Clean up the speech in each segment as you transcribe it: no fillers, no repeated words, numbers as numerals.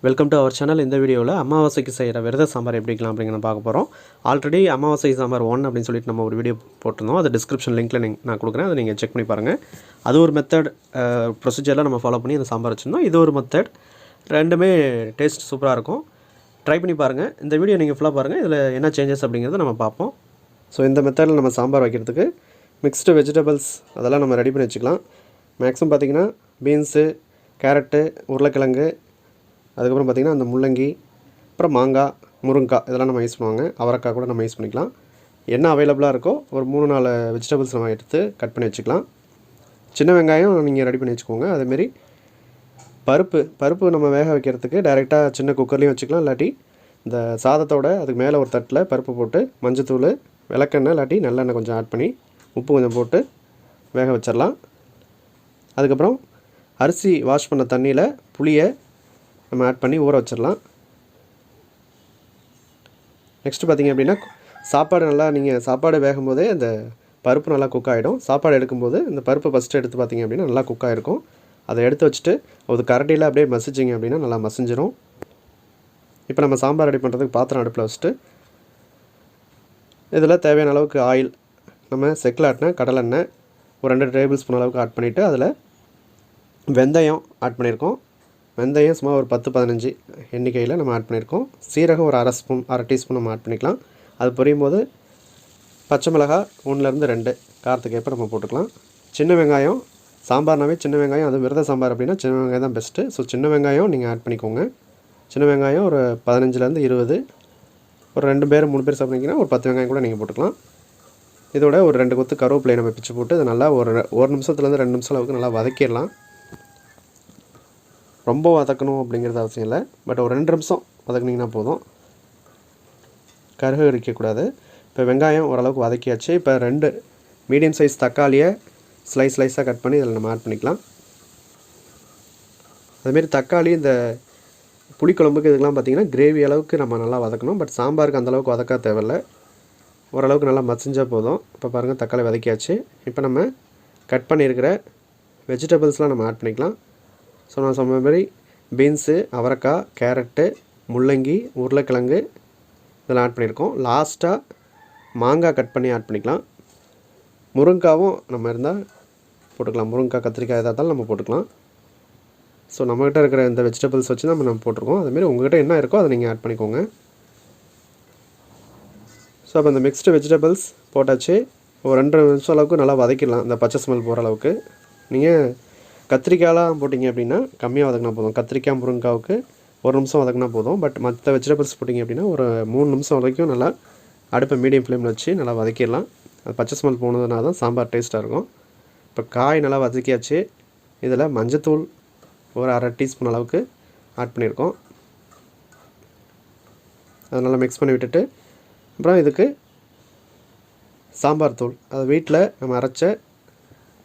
Welcome to our channel. இந்த வீடியோவில் அமாவாசைக்கு செய்கிற விரத சாம்பார் எப்படி வைக்கலாம் அப்படிங்கிறத பார்க்க போகிறோம். ஆல்ரெடி அமாவாசை சாம்பார் 1 அப்படின்னு சொல்லிட்டு நம்ம ஒரு வீடியோ போட்டிருந்தோம். அது டிஸ்கிரிப்ஷன் லிங்க்கில் நான் கொடுக்குறேன். அதை நீங்கள் செக் பண்ணி பாருங்கள். அது ஒரு மெத்தட் ப்ரொசீஜரில் நம்ம ஃபாலோ பண்ணி அந்த சாம்பார் வச்சுருந்தோம். இது ஒரு மெத்தட். ரெண்டுமே டேஸ்ட் சூப்பராக இருக்கும். ட்ரை பண்ணி பாருங்கள். இந்த வீடியோ நீங்கள் ஃபுல்லாக பாருங்கள். இதில் என்ன சேஞ்சஸ் அப்படிங்கிறத நம்ம பார்ப்போம். ஸோ இந்த மெத்தடில் நம்ம சாம்பார் வைக்கிறதுக்கு மிக்ஸ்டு வெஜிடபிள்ஸ் அதெல்லாம் நம்ம ரெடி பண்ணி வச்சுக்கலாம். மேக்ஸிமம் பார்த்திங்கன்னா பீன்ஸு, கேரட்டு, உருளைக்கிழங்கு, அதுக்கப்புறம் பார்த்திங்கன்னா அந்த முள்ளங்கி, அப்புறம் மாங்காய், முருங்காய் இதெல்லாம் நம்ம யூஸ் பண்ணுவாங்க. அவரைக்காய் கூட நம்ம யூஸ் பண்ணிக்கலாம். என்ன அவைலபிளாக இருக்கோ ஒரு 3-4 வெஜிடபிள்ஸ் நம்ம எடுத்து கட் பண்ணி வச்சுக்கலாம். சின்ன வெங்காயம் நீங்கள் ரெடி பண்ணி வச்சுக்கோங்க. அதேமாரி பருப்பு நம்ம வேக வைக்கிறதுக்கு டைரெக்டாக சின்ன குக்கர்லேயும் வச்சுக்கலாம். இல்லாட்டி இந்த சாதத்தோடு அதுக்கு மேலே ஒரு தட்டில் பருப்பு போட்டு மஞ்சத்தூள், விளக்கெண்ணெய் இல்லாட்டி நல்லெண்ணெய் கொஞ்சம் ஆட் பண்ணி உப்பு கொஞ்சம் போட்டு வேக வச்சிடலாம். அதுக்கப்புறம் அரிசி வாஷ் பண்ண தண்ணியில் புளியை நம்ம ஆட் பண்ணி ஊற வச்சிடலாம். நெக்ஸ்ட்டு பார்த்திங்க அப்படின்னா சாப்பாடு நல்லா நீங்கள் சாப்பாடு வேகும்போதே அந்த பருப்பு நல்லா குக் ஆகிடும். சாப்பாடு எடுக்கும்போது இந்த பருப்பு ஃபஸ்ட்டு எடுத்து பார்த்திங்க அப்படின்னா நல்லா குக் ஆகிருக்கும். அதை எடுத்து வச்சுட்டு ஒரு கரண்டியில் அப்படியே மசிச்சிங்க அப்படின்னா நல்லா மசிஞ்சிரும். இப்போ நம்ம சாம்பார் ரெடி பண்ணுறதுக்கு பாத்திரம் அடுப்பில் வச்சுட்டு இதில் தேவையான அளவுக்கு ஆயில், நம்ம செக்கில் ஆட்டின கடலெண்ணெய் ஒரு 2 டேபிள் ஸ்பூன் அளவுக்கு ஆட் பண்ணிவிட்டு அதில் வெந்தயம் ஆட் பண்ணியிருக்கோம். வெந்தயம் சும்மா ஒரு 10-15 எண்ணிக்கையில் நம்ம ஆட் பண்ணியிருக்கோம். சீரகம் ஒரு அரை டீஸ்பூன் நம்ம ஆட் பண்ணிக்கலாம். அது பொரியும் போது பச்சை மிளகாய் 1-2 காரத்துக்கு ஏற்ப நம்ம போட்டுக்கலாம். சின்ன வெங்காயம், சாம்பார்னாவே சின்ன வெங்காயம், அது விரத சாம்பார் அப்படின்னா சின்ன வெங்காயம் தான் பெஸ்ட்டு. ஸோ சின்ன வெங்காயம் நீங்கள் ஆட் பண்ணிக்கோங்க. சின்ன வெங்காயம் ஒரு 15-20, ஒரு 2 பேர் 3 பேர் சாப்பிட்றீங்கன்னா ஒரு 10 வெங்காயம் கூட நீங்கள் போட்டுக்கலாம். இதோட ஒரு 2 கொத்து கருவேப்பிலையை நம்ம பிச்சு போட்டு இதை நல்லா ஒரு நிமிஷத்துலேருந்து 2 நிமிஷம் அளவுக்கு நல்லா வதக்கிடலாம். ரொம்ப வதக்கணும் அப்படிங்கிறது அவசியம் இல்லை. பட் ஒரு 2 நிமிஷம் வதக்குனிங்கன்னா போதும். கருகரிக்கக்கூடாது. இப்போ வெங்காயம் ஓரளவுக்கு வதக்கியாச்சு. இப்போ 2 மீடியம் சைஸ் தக்காளியை ஸ்லைஸாக கட் பண்ணி இதில் நம்ம ஆட் பண்ணிக்கலாம். அதுமாரி தக்காளி இந்த புளிக்குழம்புக்கு இதுக்கெலாம் பார்த்திங்கன்னா கிரேவி அளவுக்கு நம்ம நல்லா வதக்கணும். பட் சாம்பாருக்கு அந்தளவுக்கு வதக்க தேவையில்லை. ஓரளவுக்கு நல்லா மசிஞ்சால் போதும். இப்போ பாருங்கள் தக்காளி வதக்கியாச்சு. இப்போ நம்ம கட் பண்ணியிருக்கிற வெஜிடபிள்ஸ்லாம் நம்ம ஆட் பண்ணிக்கலாம். ஸோ நான் சொன்ன மாதிரி பீன்ஸு, அவரைக்காய், கேரட்டு, முள்ளங்கி, உருளைக்கிழங்கு இதெல்லாம் ஆட் பண்ணியிருக்கோம். லாஸ்ட்டாக மாங்காய் கட் பண்ணி ஆட் பண்ணிக்கலாம். முருங்காவும் நம்ம இருந்தால் போட்டுக்கலாம். முருங்காய், கத்திரிக்காய் எதாக இருந்தாலும் நம்ம போட்டுக்கலாம். ஸோ நம்மக்கிட்ட இருக்கிற இந்த வெஜிடபிள்ஸ் வச்சு தான் நம்ம போட்டிருக்கோம். அதுமாரி உங்கள்கிட்ட என்ன இருக்கோ அதை நீங்கள் ஆட் பண்ணிக்கோங்க. ஸோ அப்போ இந்த மிக்ஸ்டு வெஜிடபிள்ஸ் போட்டாச்சு. ஒரு 2 நிமிஷம் அளவுக்கு நல்லா வதக்கிடலாம். இந்த பச்சை ஸ்மெல் போகிற அளவுக்கு. நீங்கள் கத்திரிக்காயெலாம் போட்டிங்க அப்படின்னா கம்மியாக வதக்கினா போதும். கத்திரிக்காய், முருங்காவுக்கு 1 நிமிஷம் வதக்கினா போதும். பட் மற்ற வெஜிடபிள்ஸ் போட்டிங்க அப்படின்னா ஒரு 3 நிமிஷம் வரைக்கும் நல்லா அடுப்பை மீடியம் ஃப்ளேமில் வச்சு நல்லா வதக்கிடலாம். அது பச்சை ஸ்மெல் போனதுனால தான் சாம்பார் டேஸ்ட்டாக இருக்கும். இப்போ காய் நல்லா வதக்கியாச்சு. இதில் மஞ்சத்தூள் ஒரு அரை டீஸ்பூன் அளவுக்கு ஆட் பண்ணியிருக்கோம். அதை நல்லா மிக்ஸ் பண்ணி விட்டுட்டு அப்புறம் இதுக்கு சாம்பார் தூள், அது வீட்டில் நம்ம அரைச்ச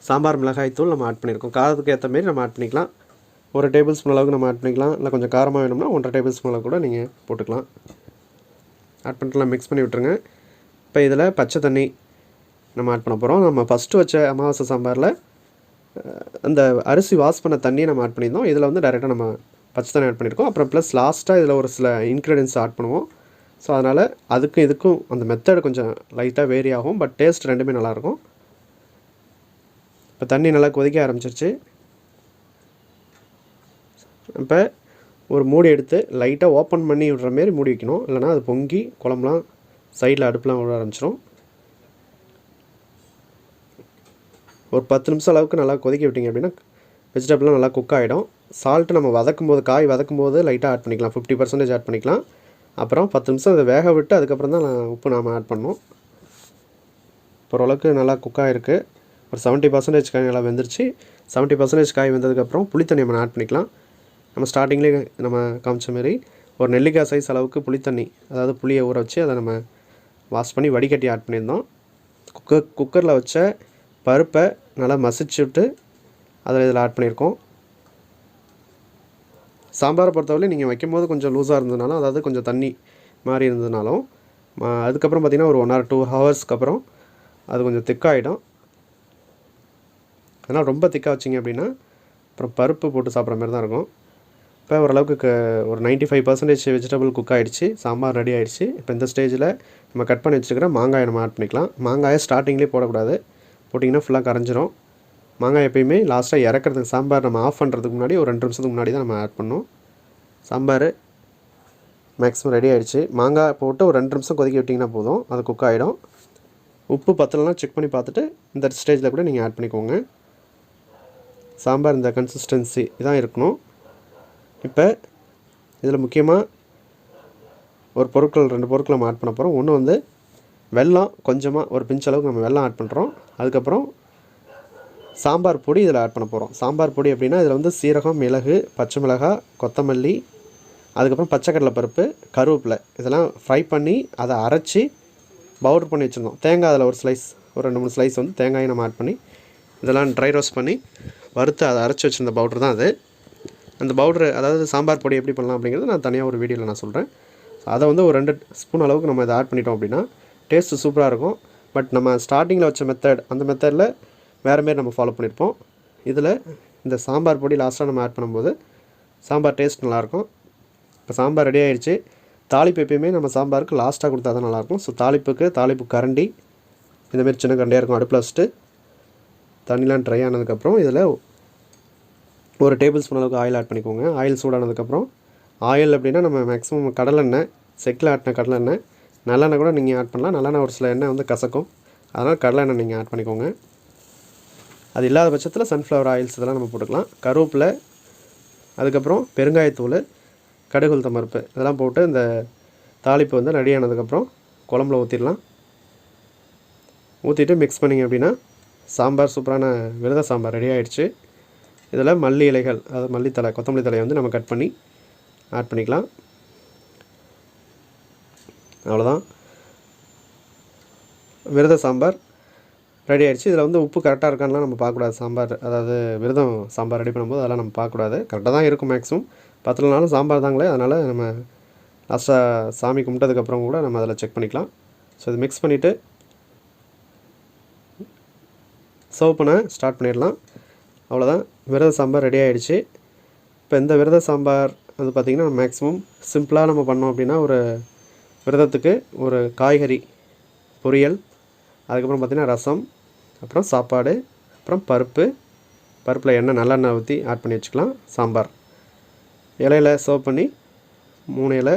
சாம்பார் மிளகாய் தூள் நம்ம ஆட் பண்ணியிருக்கோம். காரத்துக்கு ஏற்ற மாரி நம்ம ஆட் பண்ணிக்கலாம். 1 டேபிள் ஸ்பூன் அளவுக்கு நம்ம ஆட் பண்ணிக்கலாம். இல்லை கொஞ்சம் காரமாக வேணும்னா 1.5 டேபிள் ஸ்பூன் அளவு கூட நீங்கள் போட்டுக்கலாம். ஆட் பண்ணிட்டுலாம் மிக்ஸ் பண்ணி விட்டுருங்க. இப்போ இதில் பச்சை தண்ணி நம்ம ஆட் பண்ண போகிறோம். நம்ம ஃபஸ்ட்டு வச்ச அமாவாசை சாம்பாரில் அந்த அரிசி வாஷ் பண்ண தண்ணியை நம்ம ஆட் பண்ணியிருந்தோம். இதில் வந்து டைரெக்டாக நம்ம பச்சை தண்ணி ஆட் பண்ணியிருக்கோம். அப்புறம் ப்ளஸ் லாஸ்ட்டாக இதில் ஒரு சில இன்க்ரீடியன்ஸ் ஆட் பண்ணுவோம். ஸோ அதனால் அதுக்கும் இதுக்கும் அந்த மெத்தட் கொஞ்சம் லைட்டாக வேரி ஆகும். பட் டேஸ்ட் ரெண்டுமே நல்லாயிருக்கும். இப்போ தண்ணி நல்லா கொதிக்க ஆரம்பிச்சிருச்சு. இப்போ ஒரு மூடி எடுத்து லைட்டாக ஓப்பன் பண்ணி விடுற மாரி மூடி வைக்கணும். இல்லைனா அது பொங்கி குழம்புலாம் சைடில் அடுப்புலாம் விட ஆரம்பிச்சிடும். ஒரு 10 நிமிஷம் அளவுக்கு நல்லா கொதிக்க விட்டிங்க அப்படின்னா வெஜிடபிள்லாம் நல்லா குக் ஆகிடும். சால்ட்டு நம்ம காய் வதக்கும்போது லைட்டாக ஆட் பண்ணிக்கலாம். 50% ஆட் பண்ணிக்கலாம். அப்புறம் 10 நிமிஷம் அதை வேக விட்டு அதுக்கப்புறம் தான் உப்பு நாம் ஆட் பண்ணணும். இப்போ ஓரளவுக்கு நல்லா குக் ஆகிருக்கு. ஒரு 70% காய் நல்லா வெந்துருச்சு. 70% காய் வெந்ததுக்கப்புறம் புளித்தண்ணி நம்ம ஆட் பண்ணிக்கலாம். நம்ம ஸ்டார்டிங்லேயே நம்ம காமிச்ச மாரி ஒரு நெல்லிக்காய் சைஸ் அளவுக்கு புளித்தண்ணி, அதாவது புளியை ஊற வச்சு அதை நம்ம வாஷ் பண்ணி வடிகட்டி ஆட் பண்ணியிருந்தோம். குக்கரில் வச்ச பருப்பை நல்லா மசிச்சு விட்டு இதில் ஆட் பண்ணியிருக்கோம். சாம்பாரை பொறுத்தவரை நீங்கள் வைக்கும்போது கொஞ்சம் லூஸாக இருந்ததுனாலும், அதாவது கொஞ்சம் தண்ணி மாதிரி இருந்ததுனாலும், அதுக்கப்புறம் பார்த்திங்கன்னா ஒரு 1 or 2 ஹவர்ஸ்க்கு அப்புறம் அது கொஞ்சம் திக்காகிடும். அதனால் ரொம்ப திக்காக வச்சிங்க அப்படின்னா அப்புறம் பருப்பு போட்டு சாப்பிட்ற மாதிரி தான் இருக்கும். இப்போ ஓரளவுக்கு ஒரு 95% வெஜிடபிள் குக் ஆகிடுச்சு. சாம்பார் ரெடி ஆகிடுச்சு. இப்போ இந்த ஸ்டேஜில் நம்ம கட் பண்ணி வச்சுருக்கிற மாங்காயை நம்ம ஆட் பண்ணிக்கலாம். மாங்காயை ஸ்டார்டிங்லேயே போடக்கூடாது, போட்டிங்கன்னா ஃபுல்லாக கரைஞ்சிரும். மாங்காய் எப்பயுமே லாஸ்ட்டாக இறக்கிறதுக்கு, சாம்பார் நம்ம ஆஃப் பண்ணுறதுக்கு முன்னாடி ஒரு 2 நிமிஷத்துக்கு முன்னாடி தான் நம்ம ஆட் பண்ணணும். சாம்பார் மேக்ஸிமம் ரெடி ஆகிடுச்சு. மாங்காய் போட்டு ஒரு 2 நிமிஷம் கொதிக்க விட்டிங்கன்னா போதும், அது குக் ஆகிடும். உப்பு பத்தலைனா செக் பண்ணி பார்த்துட்டு இந்த ஸ்டேஜில் கூட நீங்கள் ஆட் பண்ணிக்கோங்க. சாம்பார் இந்த கன்சிஸ்டன்சி இதான் இருக்கணும். இப்போ இதில் முக்கியமாக ஒரு பொருட்கள் 2 பொருட்கள் நம்ம ஆட் பண்ண போகிறோம். ஒன்று வந்து வெல்லம், கொஞ்சமாக ஒரு பிஞ்ச் அளவுக்கு நம்ம வெல்லம் ஆட் பண்ணுறோம். அதுக்கப்புறம் சாம்பார் பொடி இதில் ஆட் பண்ண போகிறோம். சாம்பார் பொடி அப்படின்னா இதில் வந்து சீரகம், மிளகு, பச்சை மிளகாய், கொத்தமல்லி, அதுக்கப்புறம் பச்சைக்கடலை பருப்பு, கருவேப்பிலை இதெல்லாம் ஃப்ரை பண்ணி அதை அரைச்சி பவுடர் பண்ணி வச்சுருந்தோம். தேங்காய் அதில் ஒரு ஸ்லைஸ், ஒரு 2-3 ஸ்லைஸ் வந்து தேங்காயை நம்ம ஆட் பண்ணி இதெல்லாம் ட்ரை ரோஸ்ட் பண்ணி வறுத்து அதை அரைச்சி வச்சுருந்த பவுடர் தான் அது. அந்த பவுட்ரு, அதாவது சாம்பார் பொடி எப்படி பண்ணலாம் அப்படிங்கிறது நான் தனியாக ஒரு வீடியோவில் நான் சொல்கிறேன். அதை வந்து ஒரு 2 ஸ்பூன் அளவுக்கு நம்ம இதை ஆட் பண்ணிட்டோம் அப்படின்னா டேஸ்ட்டு சூப்பராக இருக்கும். பட் நம்ம ஸ்டார்டிங்கில் வச்ச மெத்தட், அந்த மெத்தடில் வேறு மாரி நம்ம ஃபாலோ பண்ணியிருப்போம். இதில் இந்த சாம்பார் பொடி லாஸ்ட்டாக நம்ம ஆட் பண்ணும்போது சாம்பார் டேஸ்ட் நல்லாயிருக்கும். இப்போ சாம்பார் ரெடி ஆகிடுச்சு. தாளிப்பு எப்பயுமே நம்ம சாம்பாருக்கு லாஸ்ட்டாக கொடுத்தா தான் நல்லாயிருக்கும். ஸோ தாளிப்பு கரண்டி இந்தமாரி சின்ன கரண்டியாக இருக்கும். அடுப்பில் வச்சுட்டு தண்ணிலாம் ட்ரை ஆனதுக்கப்புறம் இதில் ஒரு டேபிள் ஸ்பூன் அளவுக்கு ஆயில் ஆட் பண்ணிக்கோங்க. ஆயில் சூடானதுக்கப்புறம், ஆயில் அப்படின்னா நம்ம மேக்ஸிமம் கடலெண்ணெய், செக்கில் ஆட்டின கடலெண்ணெய், நல்லெண்ணெய் கூட நீங்கள் ஆட் பண்ணலாம். நல்லெண்ணெய் ஒரு சில எண்ணெய் வந்து கசக்கும், அதனால் கடலெண்ணெய் நீங்கள் ஆட் பண்ணிக்கோங்க. அது இல்லாத பட்சத்தில் சன்ஃப்ளவர் ஆயில்ஸ் இதெல்லாம் நம்ம போட்டுக்கலாம். கருவேப்பிலை, அதுக்கப்புறம் பெருங்காயத்தூள், கடுகு, உளுத்தம் பருப்பு இதெல்லாம் போட்டு இந்த தாளிப்பு வந்து ரெடி ஆனதுக்கப்புறம் குழம்புல ஊற்றிடலாம். ஊற்றிட்டு மிக்ஸ் பண்ணிங்க அப்படின்னா சாம்பார், சூப்பரான விரத சாம்பார் ரெடி ஆகிடுச்சு. இதில் மல்லி இலைகள், அதாவது மல்லித்தலை, கொத்தமல்லி தலையை வந்து நம்ம கட் பண்ணி ஆட் பண்ணிக்கலாம். அவ்வளோதான், விரத சாம்பார் ரெடி ஆகிடுச்சு. இதில் வந்து உப்பு கரெக்டாக இருக்கான்லாம் நம்ம பார்க்கக்கூடாது. சாம்பார், அதாவது விரதம் சாம்பார் ரெடி பண்ணும்போது அதெல்லாம் நம்ம பார்க்கக்கூடாது. கரெக்டாக தான் இருக்கும் மேக்ஸிமம். பத்தலைனாலும் சாம்பார் தாங்களே, அதனால் நம்ம லாஸ்ட்டாக சாமி கும்பிட்டதுக்கப்புறம் கூட நம்ம அதில் செக் பண்ணிக்கலாம். ஸோ இது மிக்ஸ் பண்ணிவிட்டு சர்வ் பண்ண ஸ்டார்ட் பண்ணிடலாம். அவ்வளோதான், விரத சாம்பார் ரெடி ஆகிடுச்சு. இப்போ இந்த விரத சாம்பார் வந்து பார்த்திங்கன்னா மேக்ஸிமம் சிம்பிளாக நம்ம பண்ணோம் அப்படின்னா, ஒரு விரதத்துக்கு ஒரு காய்கறி பொரியல், அதுக்கப்புறம் பார்த்திங்கன்னா ரசம், அப்புறம் சாப்பாடு, அப்புறம் பருப்பில் எண்ணெய், நல்லெண்ணெய் ஊற்றி ஆட் பண்ணி வச்சுக்கலாம். சாம்பார் இலையில் சர்வ் பண்ணி 3 இலை,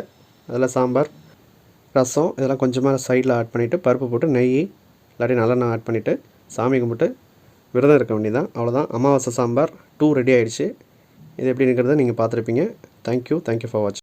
அதில் சாம்பார், ரசம் இதெல்லாம் கொஞ்சமாக சைடில் ஆட் பண்ணிவிட்டு, பருப்பு போட்டு நெய் இல்லாட்டி நல்லெண்ணெய் ஆட் பண்ணிவிட்டு சாமி கும்பிட்டு விரதம் இருக்க வேண்டியதான். அவ்வளோதான், அமாவாசை சாம்பார் 2 ரெடி ஆகிடுச்சு. இது எப்படி இருக்கிறத நீங்கள் பார்த்துருப்பீங்க. தேங்க்யூ ஃபார் வாட்சிங்.